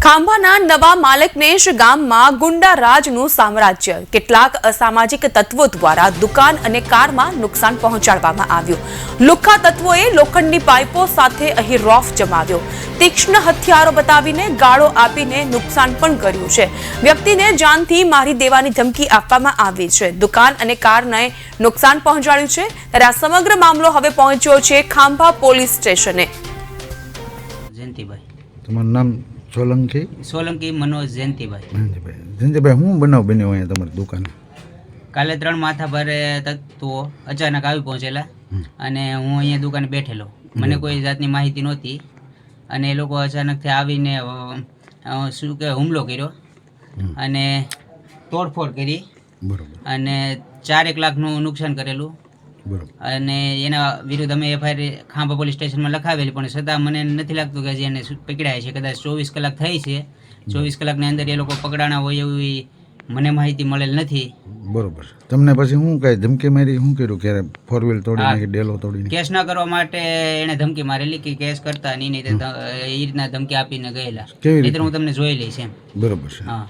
ખાંભાના નવા માલકનેશ ગામમાં ગુંડા રાજનું સામ્રાજ્ય કેટલાક અસામાજિક તત્વો દ્વારા દુકાન અને કારમાં નુકસાન પહોંચાડવામાં આવ્યું। લુખ્ખા તત્વોએ લોખંડની પાઇપો સાથે અહીં રોફ જમાવ્યો, તીક્ષ્ણ હથિયારો બતાવીને ગાળો આપીને નુકસાન પણ કર્યું છે। વ્યક્તિને જાનથી મારી દેવાની ધમકી આપવામાં આવી છે। દુકાન અને કારને નુકસાન પહોંચાડ્યું છે ત્યારે આ સમગ્ર મામલો હવે પહોંચ્યો છે ખાંભા પોલીસ સ્ટેશને। જયંતિભાઈ, તમારું નામ? સોલંકી મનોજ જયંતિભાઈ। જયંતિભાઈ, હું બનાવ બન્યો અહીંયા તમારી દુકાને? કાલે 3 માથાભારે તત્વો અચાનક આવી પહોંચેલા અને હું અહીંયા દુકાને બેઠેલો, મને કોઈ જાતની માહિતી નહોતી અને એ લોકો અચાનકથી આવીને શું કે હુમલો કર્યો અને તોડફોડ કરી અને 4-1 લાખનું નુકસાન કરેલું અને એના વિરુદ્ધ અમે એફઆઈઆર ખાંભા પોલીસ સ્ટેશનમાં લખાવેલી, પણ છતાં મને નથી લાગતું કે હજી એને પકડાય છે। કદાચ 24 કલાક થઈ છે, 24 કલાકની અંદર એ લોકો પકડાણા હોય એવી મને માહિતી મળેલ નથી। બરોબર, તમને પછી શું કહે ધમકી મારી? શું કર્યું? ક્યારે 4 વ્હીલ તોડી નાખી, ડેલો તોડી? કેસ ના કરવા માટે એને ધમકી મારેલી કે કેસ કરતા નહીં, એ રીતના ધમકી આપીને ગયેલા। નહીંતર હું તમને જોઈ લઈશ એમ। બરોબર છે, હા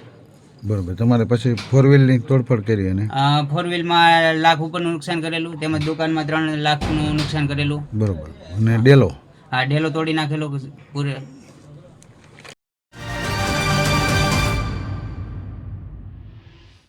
બરોબર। તમારે પછી 4 વ્હીલની તોડફોડ કરી અને 4 વ્હીલમાં 1 લાખ ઉપરનું નુકસાન કરેલું, તેમજ દુકાનમાં 3 લાખનું નુકસાન કરેલું। બરોબર, અને ડેલો? હા, ડેલો તોડી નાખેલો પૂરે।